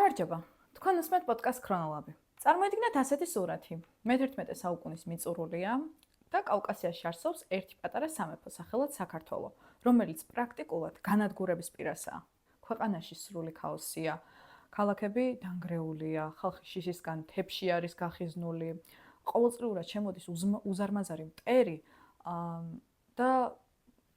გამარჯობა. თქვენ უსმენთ პოდკასტ ქრონოლაბი. წარმოიდგინეთ ასეთი სურათი. მე-11 საუკუნის მიწურულია და კავკასიაში არსებობს ერთი პატარა სამეფო სახელად საქართველო, რომელიც პრაქტიკულად განადგურების პირასაა. ქვეყანაში სრული ქაოსია, ქალაქები დანგრეულია, ხალხი შიშისგან თებში არის გახიზნული, ყოველწლიურად შემოდის უზარმაზარი მტერი და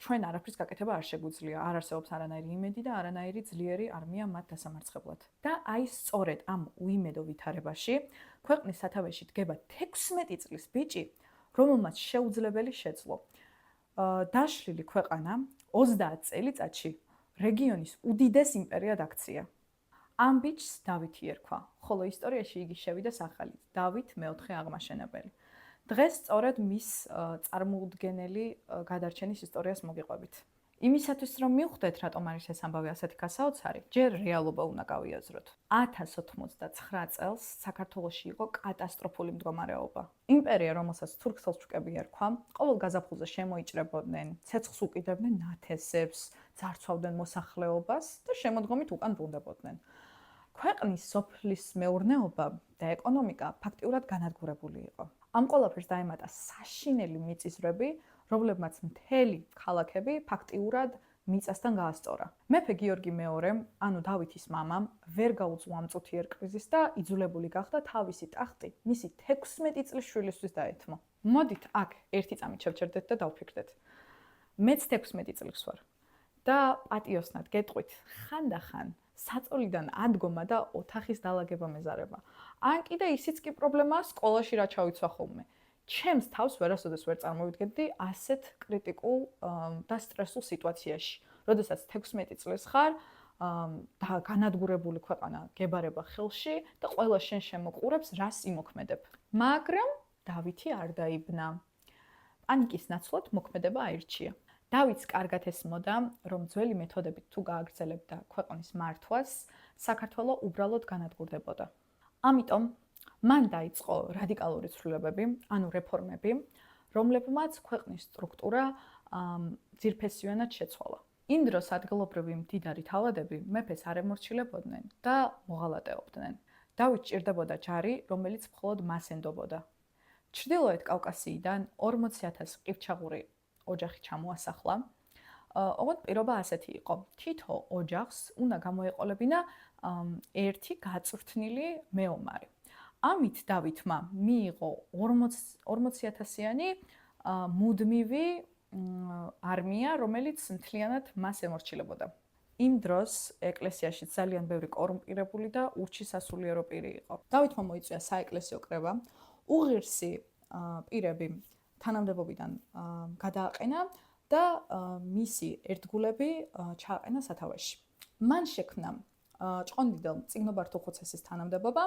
ჩვენ არაფრის გაკეთება არ შეგვიძლია. არ არსებობს არანაირი იმედი და არანაირი ძლიერი არმია მათ დასამარცხებლად. და აი სწორედ ამ უიმედო ვითარებაში ქვეყნის სათავეში დგება 16 წლის ბიჭი, რომელმაც შეუძლებელი შეძლო. დაშლილი ქვეყანა 30 წელიწადში რეგიონის უდიდეს იმპერიად აქცია. ამ ბიჭს დავითი ერქვა, ხოლო ისტორიაში იგი შევიდა სახელით დავით მეოთხე აღმაშენებელი. დღეს სწორედ მის წარმოუდგენელი გადარჩენის ისტორიას მოგიყვებით. იმისათვის რომ მივხვდეთ, რატომ არის ეს ამბავი ასეთი გასაოცარი, ჯერ რეალობა უნდა გავიაზროთ. 1089 წელს საქართველოში იყო კატასტროფული მდგომარეობა. იმპერია, რომელსაც თურქ-სელჩუკები ერქვა, ყოველ გაზაფხულზე შემოიჭრებოდნენ, ცეცხლს უკიდებდნენ ნათესებს, ძარცვავდნენ მოსახლეობას და შემოდგომით უკან ბრუნდებოდნენ. ქვეყნის სოფლის მეურნეობა და ეკონომიკა ფაქტიურად განადგურებული იყო. ამ ყველაფერს დაემატა საშინელი მიწისძვრები, რომლებმაც მთელი ქალაქები ფაქტიურად მიწასთან გაასწორა. მეფე გიორგი მეორე, ანუ დავითის მამამ, ვერ გაუძლო ამ წუთიერ კრიზისს და იძულებული გახდა თავისი ტახტი მისი 16 წლის შვილისთვის დაეთმო. მოდით აქ ერთი წამით შევჩერდეთ და დავფიქრდეთ. მეც 16 წლის ვარ და პატიოსნად გეტყვით ხანდახან საწოლიდან ადგომა და ოთახის დალაგება მეზარება. ან კიდე ისიც კი პრობლემაა სკოლაში რა ჩავიცვა ხოლმე. ჩემს თავს ვერასოდეს ვერ წარმოვიდგენდი ასეთ კრიტიკულ და სტრესულ სიტუაციაში, როდესაც 16 წლის ხარ და განადგურებული ქვეყანა გებარება ხელში და ყველა შენ შემოყურებს, რას იმოქმედებ. მაგრამ დავითი არ დაიბნა. პანიკის ნაცვლად მოქმედება აირჩია. დავითს კარგად ესმოდა, რომ ძველი მეთოდებით თუ გააგრძელებდა ქვეყნის მართვას, საქართველო უბრალოდ განადგურდებოდა. ამიტომ მან დაიწყო რადიკალური ცვლილებები, ანუ რეფორმები, რომლებმაც ქვეყნის სტრუქტურა ძირფესვიანად შეცვალა. იმ დროს ადგილობრივი მდიდარი თავადები მეფეს არ ემორჩილებოდნენ და მოღალატეობდნენ. დავით ჭირდებოდა ჯარი, რომელიც მხოლოდ მას ენდობოდა. ჩრდილოეთ კავკასიიდან 40,000 ყივჩაღური ოჯახი ჩამოასახლა. ოღონდ პირობა ასეთი იყო. თითო ოჯახს უნდა გამოეყოლებინა ერთი გაწვრთნილი მეომარი. ამით დავითმა მიიღო 40,000-იანი მუდმივი არმია, რომელიც მთლიანად მას ემორჩილებოდა. იმ დროს ეკლესიაში ძალიან ბევრი კორუმპირებული და ურჩისასულიერო პირი იყო. დავითმა მოიწვია საეკლესიო კრება, უღირსი პირები თანამდებობიდან გადააყენა და მისი ერთგულები ჩააყენა სათავეში. მან შექმნა ჭყონდიდელ წიგნობართუხუცესის თანამდებობა,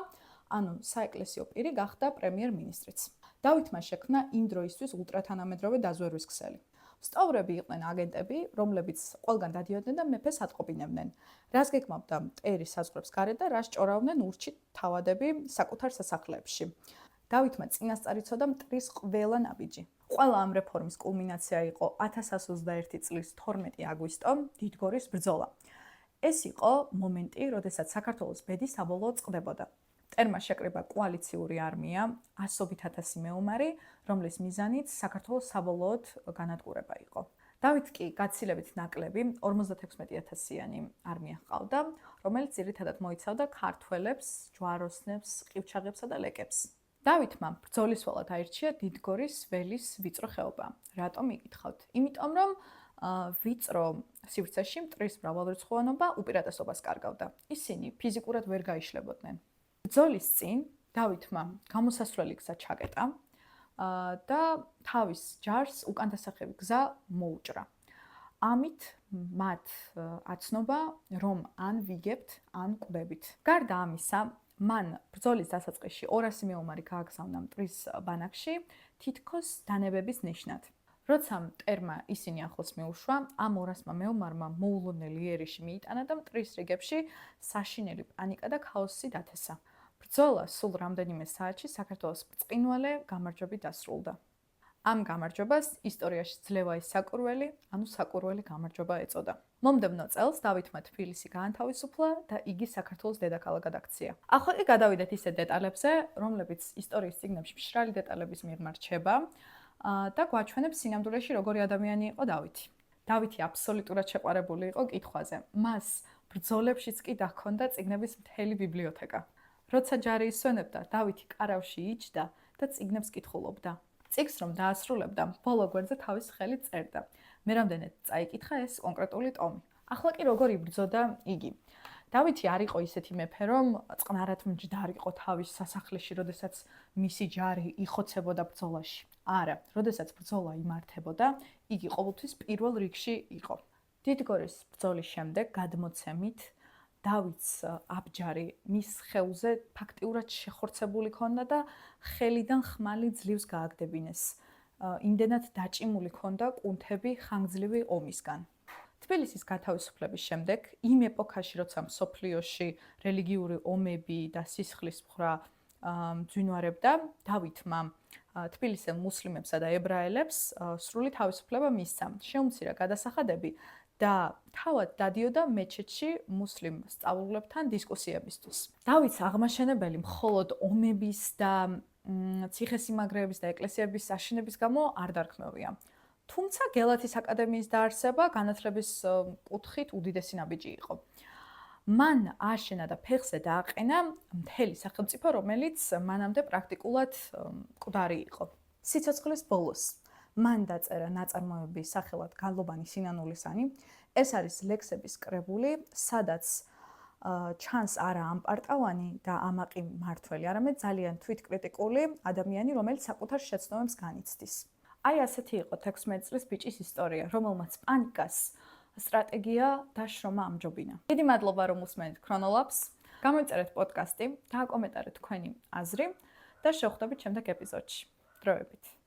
ანუ საეკლესიო პირი გახდა პრემიერ-მინისტრიც. დავითმა შექმნა იმ დროისთვის ულტრათანამედროვე დაზვერვის ქსელი. სტოვრები იყვნენ აგენტები, რომლებიც ყველგან დადიოდნენ და მეფეს ატყობინებდნენ. რას გეკმავდა მტერი საზღვრებს გარეთ და რას ჭორავდნენ ურჩით თავადები საკუთარ სასახლეებში. დავითმა წინასწარ იცოდა მტრის ყველა ნაბიჯი. ყველა ამ რეფორმის კულმინაცია იყო 1121 წლის 12 აგვისტო დიდგორის ბრძოლა. ეს იყო მომენტი, როდესაც საქართველოს ბედი საბოლოოდ წყდებოდა. მტერმა შეკრიბა კოალიციური არმია, ასობით ათასი მეომარი, რომლის მიზანიც საქართველოს საბოლოოდ განადგურება იყო. დავით კი გაცილებით ნაკლები 56,000-იანი არმია ჰყავდა, რომელიც ძირითადად მოიცავდა ქართველებს, ჯვაროსნებს, ყივჩაღებსა და ლეკებს. დავითმა ბრძოლისველად აირჩია დიდგორის ველის ვიწრო ხეობა. რატომ იკითხავთ? იმიტომ რომ ვიწრო სივრცეში მტრის მრავალრიცხოვანობა უპირატესობას კარგავდა. ისინი ფიზიკურად ვერ გაიშლებოდნენ. ბრძოლის წინ დავითმა გამოსასვლელი გზა ჩაკეტა და თავის ჯარს უკანდასახევი გზა მოუჭრა. ამით მათ აცნობა, რომ ან ვიგებთ, ან კვდებით. გარდა ამისა, მან ბრძოლის დასაწყისში 200 მეომარი გააგზავნა მტრის ბანაკში, თითქოს დანებების ნიშნად. როცა მტერმა ისინი ახლოს მიუშვა, ამ 200 მეომარმა მოულოდნელი იერიში მიიტანა და მტრის რიგებში საშინელი პანიკა და ქაოსი დათესა. ბრძოლა სულ რამდენიმე საათში საქართველოს ბრწყინვალე გამარჯვებით დასრულდა. ამ გამარჯვებას ისტორიაში ძლევა ის საკურველი, ანუ საკურველი გამარჯვება ეწოდა. მომდევნო წელს დავითმა თბილისი გაანთავისუფლა და იგი საქართველოს დედაქალაქად აქცია. ახლა კი გადავიდეთ ისეთ დეტალებზე, რომლებიც ისტორიის წიგნებში მშრალი დეტალების მიღმა რჩება და გვაჩვენებს სინამდვილეში როგორი ადამიანი იყო დავითი. დავითი აბსოლუტურად შეყვარებული იყო კითხვაზე. მას ბრძოლებშიც კი დაქონდა წიგნების მთელი ბიბლიოთეკა. როცა ჯარი ისვენებდა, დავითი კარავში იჯდა და წიგნებს კითხულობდა. წიგნს რომ დაასრულებდა, ბოლო გვერდზე თავის ხელით წერდა. მე რამდენად წაიკითხა ეს კონკრეტული ტომი. ახლა კი როგორ იბრძოდა იგი? დავითი არ იყო ისეთი მეფე, რომ წყნარად მჯდარიყო თავის სასახლეში, როდესაც მისი ჯარი იხოცებოდა ბრძოლაში. არა, როდესაც ბრძოლა იმართებოდა, იგი ყოველთვის პირველ რიგში იყო. დიდგორის ბრძოლის შემდეგ გადმოცემით დავითს აბჯარი მის ხეულზე ფაქტიურად შეხორცებული ქონდა და ხელიდან ხმალი ძლივს გააგდებინეს. იმდენად დაჭიმული ქონდა კუნთები ხანგრძლივი ომისგან. თბილისის გათავისუფლების შემდეგ, იმ ეპოქაში, როცა მსოფლიოში რელიგიური ომები და სისხლის მხრა მძვინვარებდა, დავითმა თბილისელ მუსლიმებსა და ებრაელებს სრული თავისუფლება მისცა. შეუმცირა გადასახადები და თავად დადიოდა მეჩეთში მუსლიმ სწავლულებთან დისკუსიებისთვის. დავითს აღმაშენებელი მხოლოდ ომების და ციხესიმაგრეების და ეკლესიების აშენების გამო არ დარქმევია. თუმცა გელათის აკადემიის დაარსება განათლების კუთხით უდიდესი ნაბიჯი იყო. მან აშენა და ფეხზე დააყენა მთელი სახელმწიფო, რომელიც მანამდე პრაქტიკულად მკვდარი იყო. სიცოცხლის ბოლოს მან დაწერა ნაწარმოები სახელად გალობანი სინანულისანი. ეს არის ლექსების კრებული, სადაც ჩანს არა ამპარტავანი და ამაყი მმართველი, არამედ ძალიან თვითკრიტიკული ადამიანი, რომელიც საკუთარ შეცდომებს განიცდის. აი ასეთი იყო 16 წლის ბიჭის ისტორია, რომელმაც პანიკას სტრატეგია და შრომა ამჯობინა. დიდი მადლობა რომ უსმენთ ქრონოლაბს. გამოიწერეთ პოდკასტი, დააკომენტარეთ თქვენი აზრი და შევხვდებით შემდეგ ეპიზოდში. დროებით.